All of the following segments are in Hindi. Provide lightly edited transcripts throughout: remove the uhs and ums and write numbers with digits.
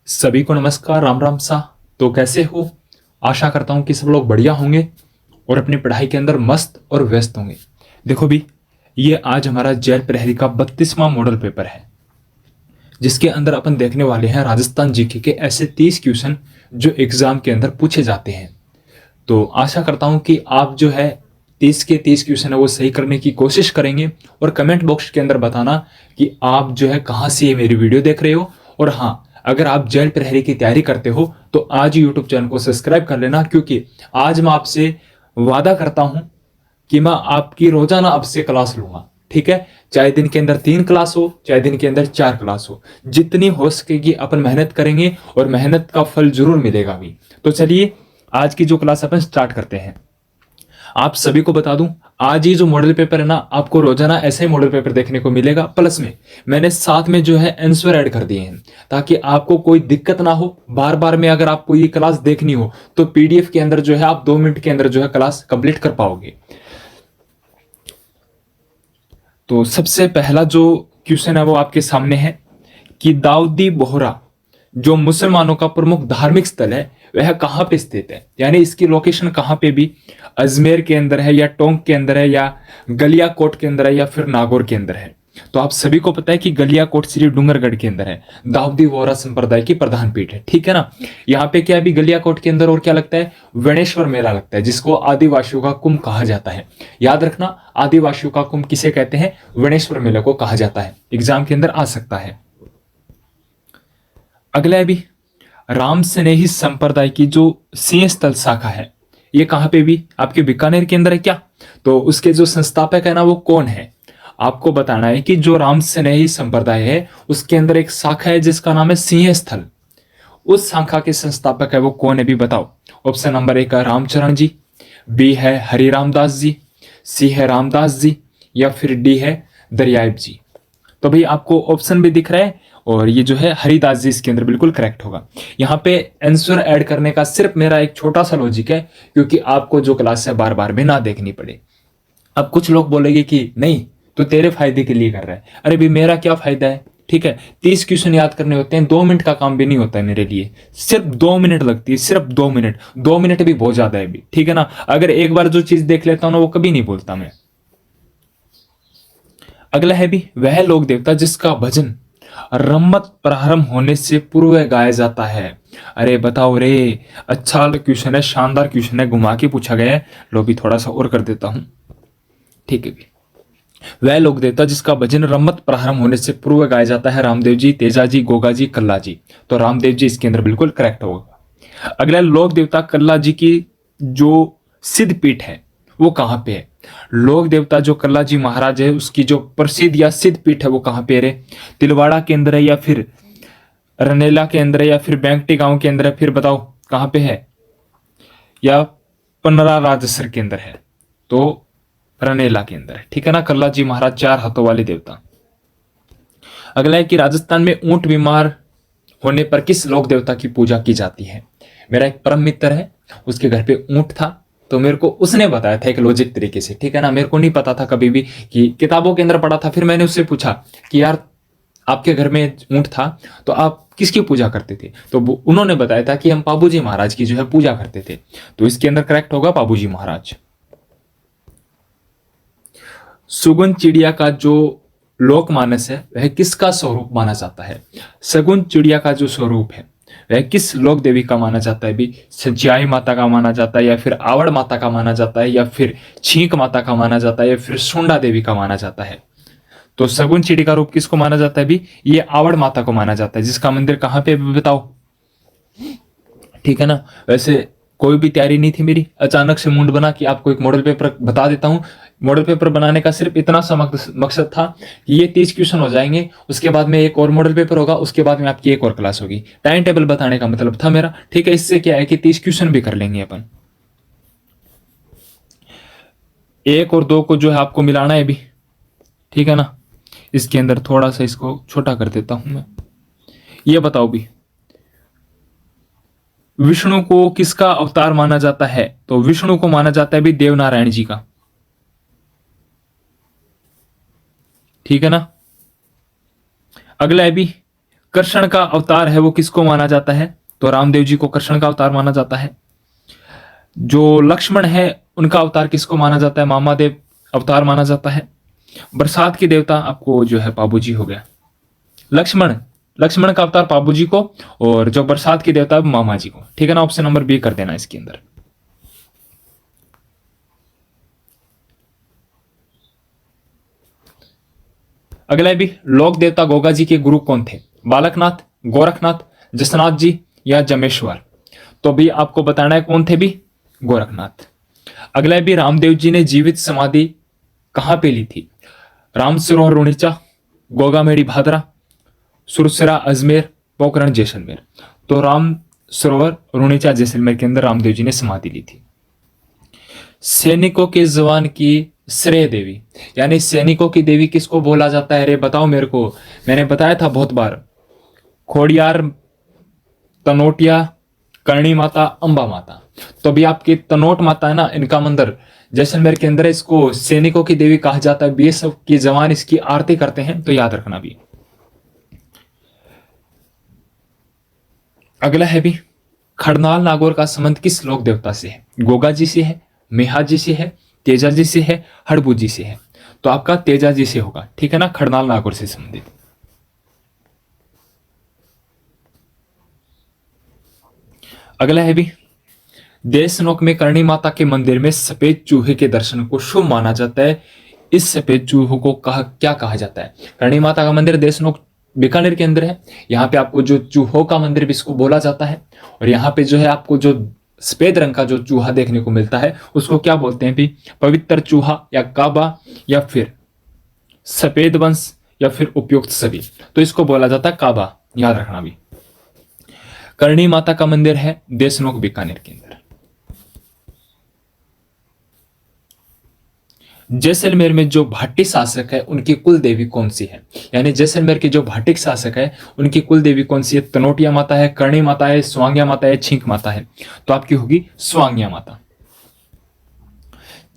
सभी को नमस्कार, राम राम सा। तो कैसे हो? आशा करता हूं कि सब लोग बढ़िया होंगे और अपनी पढ़ाई के अंदर मस्त और व्यस्त होंगे। देखो भी, ये आज हमारा जेल प्रहरी का 32वां मॉडल पेपर है, जिसके अंदर अपन देखने वाले हैं राजस्थान जीके के ऐसे 30 क्वेश्चन जो एग्जाम के अंदर पूछे जाते हैं। तो आशा करता हूं कि आप जो है 30 के 30 क्वेश्चन है वो सही करने की कोशिश करेंगे, और कमेंट बॉक्स के अंदर बताना कि आप जो है कहाँ से ये मेरी वीडियो देख रहे हो। और हाँ, अगर आप जेल प्रहरी की तैयारी करते हो तो आज ही यूट्यूब चैनल को सब्सक्राइब कर लेना, क्योंकि आज मैं आपसे वादा करता हूं कि मैं आपकी रोजाना आपसे क्लास लूंगा। ठीक है, चाहे दिन के अंदर 3 क्लास हो, चाहे दिन के अंदर 4 क्लास हो, जितनी हो सकेगी अपन मेहनत करेंगे और मेहनत का फल जरूर मिलेगा भी। तो चलिए आज की जो क्लास अपन स्टार्ट करते हैं। आप सभी को बता दूं, आज ये जो मॉडल पेपर है ना, आपको रोजाना ऐसे ही मॉडल पेपर देखने को मिलेगा। प्लस में मैंने साथ में जो है आंसर ऐड कर दिए हैं, ताकि आपको कोई दिक्कत ना हो। बार बार में अगर आपको ये क्लास देखनी हो तो पीडीएफ के अंदर जो है आप 2 मिनट के अंदर जो है क्लास कंप्लीट कर पाओगे। तो सबसे पहला जो क्वेश्चन है वो आपके सामने है कि दाऊदी बोहरा जो मुसलमानों का प्रमुख धार्मिक स्थल है वह कहां पे स्थित है, यानी इसकी लोकेशन कहां पे भी अजमेर के अंदर है, या टोंक के अंदर है, या गलियाकोट के अंदर है, या फिर नागौर के अंदर है। तो आप सभी को पता है कि गलियाकोट श्री डूंगरगढ़ के अंदर है। दाऊदी बोहरा संप्रदाय की प्रधान पीठ है, ठीक है ना। यहाँ पे क्या है, अभी गलियाकोट के अंदर और क्या लगता है, वणेश्वर मेला लगता है, जिसको आदिवासियों का कुंभ कहा जाता है। याद रखना, आदिवासियों का कुंभ किसे कहते हैं, वणेश्वर मेला को कहा जाता है। एग्जाम के अंदर आ सकता है। अगला है भी राम स्नेही संप्रदाय की जो सिंह स्थल शाखा है, ये कहां पे भी आपके बीकानेर के अंदर है क्या। तो उसके जो संस्थापक है ना वो कौन है, आपको बताना है कि जो राम स्नेही संप्रदाय है उसके अंदर एक शाखा है जिसका नाम है सिंह स्थल। उस शाखा के संस्थापक है वो कौन है भी बताओ। ऑप्शन नंबर 1 है रामचरण जी, बी है हरिराम दास जी, सी है रामदास जी, या फिर डी है दरियाब जी। तो भाई आपको ऑप्शन भी दिख रहा है, और ये जो है हरिदास जी इसके अंदर बिल्कुल करेक्ट होगा। यहाँ पे आंसर ऐड करने का सिर्फ मेरा एक छोटा सा लॉजिक है, क्योंकि आपको जो क्लास है बार बार में ना देखनी पड़े। अब कुछ लोग बोलेंगे कि नहीं तो तेरे फायदे के लिए कर रहा है। अरे भाई मेरा क्या फायदा है, ठीक है। 30 क्वेश्चन याद करने होते हैं, 2 मिनट का काम भी नहीं होता है मेरे लिए, सिर्फ 2 मिनट लगती है, सिर्फ 2 मिनट। 2 मिनट भी बहुत ज्यादा है भी, ठीक है ना। अगर एक बार जो चीज देख लेता हूं ना वो कभी नहीं बोलता मैं। अगला है भी वह लोक देवता जिसका भजन रम्मत प्रारंभ होने से पूर्व गाया जाता है। अरे बताओ रे, अच्छा क्वेश्चन है, शानदार क्वेश्चन है, घुमा के पूछा गया है। लो भी थोड़ा सा और कर देता हूं, ठीक है भी। वह लोक देवता जिसका भजन रम्मत प्रारंभ होने से पूर्व गाया जाता है, रामदेव जी, तेजा जी, गोगा जी, कल्ला जी। तो रामदेव जी इसके अंदर बिल्कुल करेक्ट होगा। अगला लोक देवता कल्ला जी की जो सिद्ध पीठ है वो कहां पे है। लोक देवता जो कल्ला जी महाराज है उसकी जो प्रसिद्ध या सिद्ध पीठ है वो कहां पे है, तिलवाड़ा के अंदर है, या फिर रनेला के अंदर है, या फिर बैंकटी गांव के अंदर है। फिर बताओ कहां पे है, या पन्नरा राजसर के अंदर है। तो रनेला के अंदर है, ठीक है ना। कल्ला जी महाराज 4 हाथों वाले देवता। अगला है कि राजस्थान में ऊंट बीमार होने पर किस लोक देवता की पूजा की जाती है। मेरा एक परम मित्र है, उसके घर पे ऊंट था, तो मेरे को उसने बताया था एक लॉजिक तरीके से, ठीक है ना। मेरे को नहीं पता था कभी भी, कि किताबों के अंदर पढ़ा था। फिर मैंने उससे पूछा कि यार आपके घर में ऊंट था तो आप किसकी पूजा करते थे, तो उन्होंने बताया था कि हम पाबूजी महाराज की जो है पूजा करते थे। तो इसके अंदर करेक्ट होगा पाबूजी महाराज। सुगुन चिड़िया का जो लोकमानस है वह किसका स्वरूप माना जाता है। सगुन चिड़िया का जो स्वरूप है वह किस लोक देवी का माना जाता है भी। सज्जाई माता का माना जाता है, या फिर आवड़ माता का माना जाता है, या फिर छींक माता का माना जाता है, या फिर सुंडा देवी का माना जाता है। तो सगुन चिड़ी का रूप किसको माना जाता है भी, ये आवड़ माता को माना जाता है, जिसका मंदिर कहां पे भी बताओ, ठीक है ना। वैसे कोई भी तैयारी नहीं थी मेरी, अचानक से मूड बना कि आपको एक मॉडल पेपर बता देता हूं। मॉडल पेपर बनाने का सिर्फ इतना सा मकसद था कि ये 30 क्वेश्चन हो जाएंगे, उसके बाद में एक और मॉडल पेपर होगा, उसके बाद में आपकी एक और क्लास होगी। टाइम टेबल बताने का मतलब था मेरा, ठीक है। इससे क्या है कि 30 क्वेश्चन भी कर लेंगे अपन। 1 और 2 को जो है आपको मिलाना है भी, ठीक है ना। इसके अंदर थोड़ा सा इसको छोटा कर देता हूं मैं। ये बताओ भी विष्णु को किसका अवतार माना जाता है। तो विष्णु को माना जाता है भी देवनारायण जी का, ठीक है ना। अगला है भी कृष्ण का अवतार है वो किसको माना जाता है? तो रामदेव जी को कृष्ण का अवतार माना जाता है। जो लक्ष्मण है उनका अवतार किसको माना जाता है? मामादेव अवतार माना जाता है। बरसात के देवता आपको जो है पाबू जी हो गया। लक्ष्मण लक्ष्मण का अवतार पाबू जी को, और जो बरसात के देवता मामा जी को। ठीक है ना, ऑप्शन नंबर बी कर देना इसके अंदर। अगला है भी, लोक देवता गोगा जी के गुरु कौन थे? बालकनाथ, गोरखनाथ, जसनाथ जी या जमेश्वर? तो भी आपको बताना है कौन थे भी? गोरखनाथ। अगला है भी, रामदेव जी ने जीवित समाधि कहां पे ली थी? राम सरोवर रुणीचा, गोगामेड़ी भादरा, सुरसरा अजमेर, पोखरण जैसलमेर? तो राम सरोवर रुणीचा जैसलमेर के अंदर रामदेव जी ने समाधि ली थी। सैनिकों के जवान की श्रेय देवी, यानी सैनिकों की देवी किसको बोला जाता है रे? बताओ मेरे को। मैंने बताया था बहुत बार, खोड़ियार, तनोटिया, करणी माता, अंबा माता। तो अभी आपकी तनोट माता है ना, इनका मंदिर जैसलमेर के अंदर, इसको सैनिकों की देवी कहा जाता है। बीएसएफ के जवान इसकी आरती करते हैं, तो याद रखना भी। अगला है भी, खड़नाल नागौर का संबंध किस लोक देवता से है? गोगा जी से है, मेहा जी से है, तेजा जी से है, हड़बू जी से है? तो आपका तेजा जी से होगा। ठीक है ना, खड़नाल नागौर से संबंधित। अगला है भी, देशनोक में करणी माता के मंदिर में सफेद चूहे के दर्शन को शुभ माना जाता है। इस सफेद चूहों को क्या कहा जाता है? करणी माता का मंदिर देशनोक बीकानेर के अंदर है। यहाँ पे आपको जो चूहों का मंदिर भी इसको बोला जाता है। और यहाँ पे जो है आपको जो सफेद रंग का जो चूहा देखने को मिलता है उसको क्या बोलते हैं भी? पवित्र चूहा, या काबा, या फिर सफेद वंश, या फिर उपयुक्त सभी? तो इसको बोला जाता है काबा, याद रखना भी। करणी माता का मंदिर है देशनोक बीकानेर के अंदर। जैसलमेर में जो भाटी शासक है उनकी कुल देवी कौन सी है? यानी जैसलमेर के जो भाटिक शासक है उनकी कुल देवी कौन सी है? तनोटिया माता है, करणी माता है, स्वांग्या माता है, छींक माता है? तो आपकी होगी स्वांग्या माता।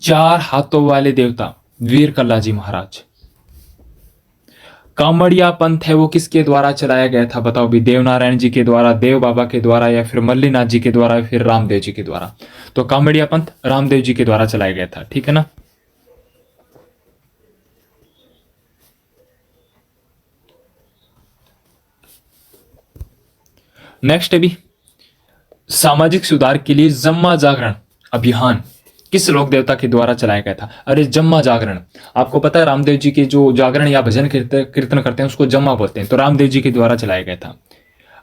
चार हाथों वाले देवता वीर कल्लाजी महाराज। कामड़िया पंथ है वो किसके द्वारा चलाया गया था? बताओ भी। देवनारायण जी के द्वारा, देव बाबा के द्वारा, या फिर मल्लीनाथ जी के द्वारा, या फिर रामदेव जी के द्वारा? तो कामड़िया पंथ रामदेव जी के द्वारा चलाया गया था। ठीक है ना। नेक्स्ट है भी, सामाजिक सुधार के लिए जम्मा जागरण अभियान किस लोक देवता के द्वारा चलाया गया था? अरे जम्मा जागरण, आपको पता है रामदेव जी के जो जागरण या भजन कीर्तन करते हैं उसको जम्मा बोलते हैं। तो रामदेव जी के द्वारा चलाया गया था।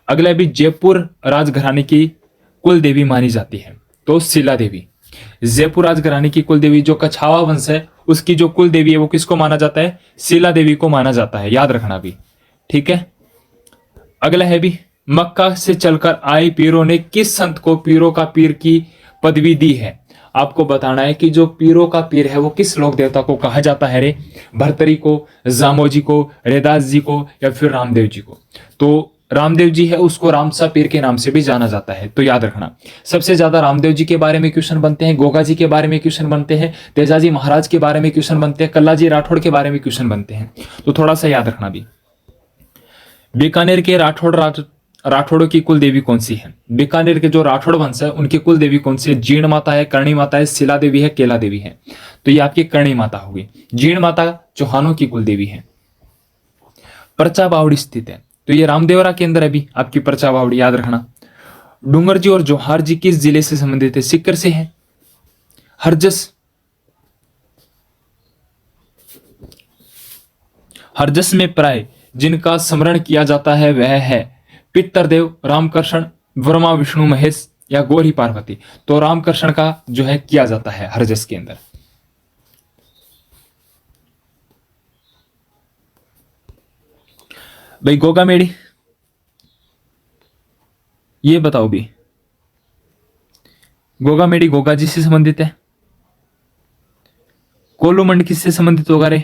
अगला भी, जयपुर राजघराने की कुल देवी मानी जाती है? तो शीला देवी। जयपुर राजघराने की कुल देवी जो कछावा वंश है उसकी जो कुल देवी है वो किसको माना जाता है? शीला देवी को माना जाता है, याद रखना भी। ठीक है। अगला है भी, मक्का से चलकर आए पीरों ने किस संत को पीरों का पीर की पदवी दी है? आपको बताना है कि जो पीरों का पीर है वो किस लोक देवता को कहा जाता है रे? भरतरी को, जामोजी को, रेदास जी को, या फिर रामदेव जी को? तो रामदेव जी है उसको रामसा पीर के नाम से भी जाना जाता है, तो याद रखना। सबसे ज्यादा रामदेव जी के बारे में क्वेश्चन बनते हैं, गोगा जी के बारे में क्वेश्चन बनते हैं, तेजाजी महाराज के बारे में क्वेश्चन बनते हैं, कल्लाजी राठौड़ के बारे में क्वेश्चन बनते हैं, तो थोड़ा सा याद रखना भी। बीकानेर के राठौड़ों की कुल देवी कौन सी है? बीकानेर के जो राठौड़ वंश है उनकी कुल देवी कौन सी है? जीर्ण माता है, करणी माता है, शिला देवी है, केला देवी है? तो ये आपकी करणी माता होगी। जीर्ण माता चौहानों की कुल देवी है। परचा बावड़ी स्थित है, तो ये रामदेवरा के अंदर है भी आपकी परचा बावड़ी, याद रखना। डूंगर जी और जोहार जी किस जिले से संबंधित है? सीकर से है। हरजस हरजस में प्राय जिनका स्मरण किया जाता है वह है पितरदेव, रामकृष्ण, वर्मा, विष्णु महेश, या गौरी पार्वती? तो रामकृष्ण का जो है किया जाता है हरजस के अंदर। भाई गोगा मेड़ी, ये बताओ भी, गोगा मेड़ी गोगा जी से संबंधित है? कोलूमंड किससे संबंधित होगा रे?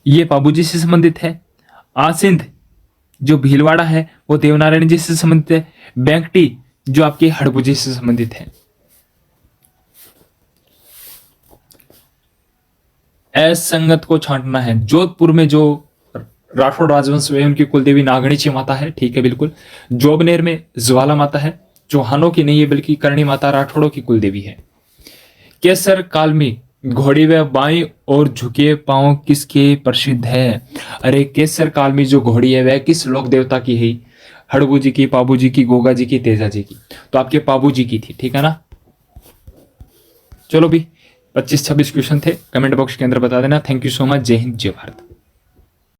ये पाबूजी से संबंधित है। आसिंध जो भीलवाड़ा है वो देवनारायण जी से संबंधित है। बैंकटी जो आपके हड़बू जी से संबंधित है। संगत को छांटना है। जोधपुर में जो राठौड़ राजवंश में उनकी कुलदेवी नागणीची माता है, ठीक है बिल्कुल। जोबनेर में ज्वाला माता है, चौहानों की नहीं है बल्कि करणी माता राठौड़ों की कुलदेवी है। केसर काल में घोड़ी व बाई और झुके पांव किसके प्रसिद्ध है? अरे केसर काल में जो घोड़ी है वह किस लोक देवता की है? हड़बू जी की, पाबू जी की, गोगा जी की, तेजा जी की। तो आपके पाबू जी की थी, ठीक है ना। चलो भी 25-26 क्वेश्चन थे, कमेंट बॉक्स के अंदर बता देना। Thank you so much. जय हिंद, जय भारत।